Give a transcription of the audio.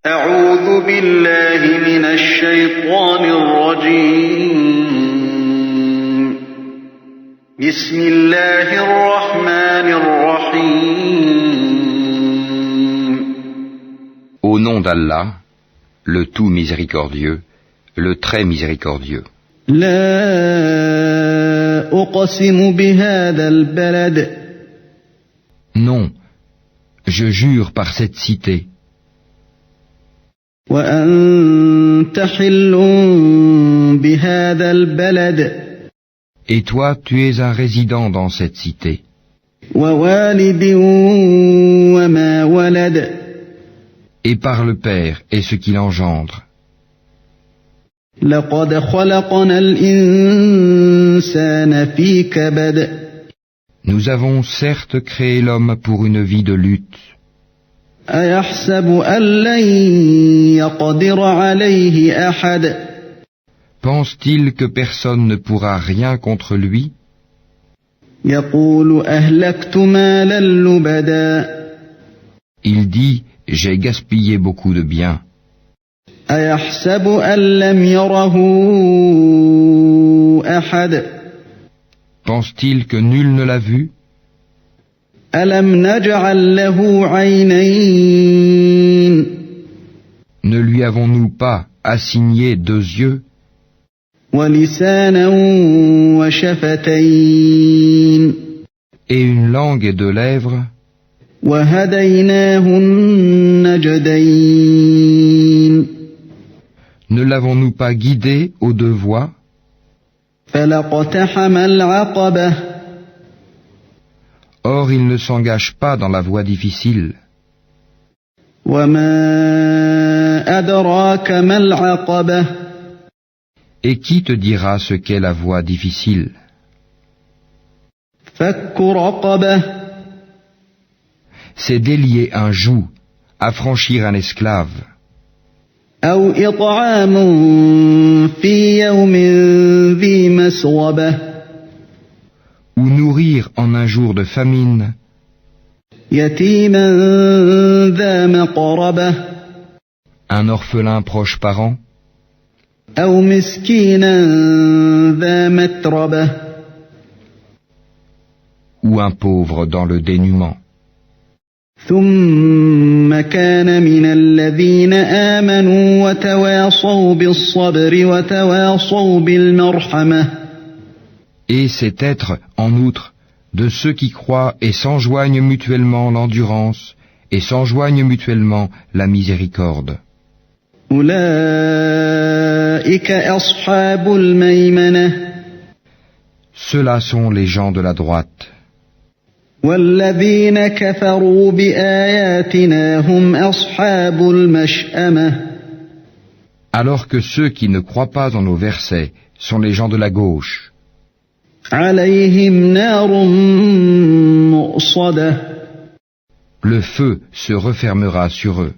أعوذ بالله من الشيطان الرجيم. بسم الله الرحمن الرحيم. Au nom d'Allah, le tout miséricordieux, le très miséricordieux. لا أقسم بهذا البلد. Non, je jure par cette cité. وأنت حل بهذا البلد. Et toi, tu es un résident dans cette cité. ووالد وما ولد. Et par le Père et ce qu'il engendre. لقد خلقنا الإنسان في كبد. Nous avons certes créé l'homme pour une vie de lutte. أيحسب أن لن يقدر عليه أحد. Pense-t-il que personne ne pourra rien contre lui? يقول أهلكت مالا لبدا. Il dit, j'ai gaspillé beaucoup de biens. أيحسب أن لم يره أحد. Pense-t-il que nul ne l'a vu? ألم نجعل له عينين. Ne lui avons-nous pas assigné 2 yeux? ولسانا وشفتين. Et une langue et 2 lèvres? وهديناه النجدين. Ne l'avons-nous pas guidé aux 2 voies? فلاقتحم العقبة. Or il ne s'engage pas dans la voie difficile. وما أدراك ما العقبة. Et qui te dira ce qu'est la voie difficile? فك رقبة. C'est délier un joug, affranchir un esclave, أو إطعام في يوم ذي مسغبة. ou nourrir en un jour de famine, يتيما ذا مقربة. un orphelin proche parent, أو مسكينا ذا متربة. ou un pauvre dans le dénuement. ثم كان من الذين آمنوا وتواصوا بالصبر وتواصوا بالمرحمة. Et c'est être, en outre, de ceux qui croient et s'enjoignent mutuellement l'endurance et s'enjoignent mutuellement la miséricorde. أولئك أصحاب الميمنة. Ceux-là sont les gens de la droite. والذين كفروا بآياتنا هم أصحاب المشأمة. Alors que ceux qui ne croient pas en nos versets sont les gens de la gauche. عليهم نار مؤصدة. Le feu se refermera sur eux.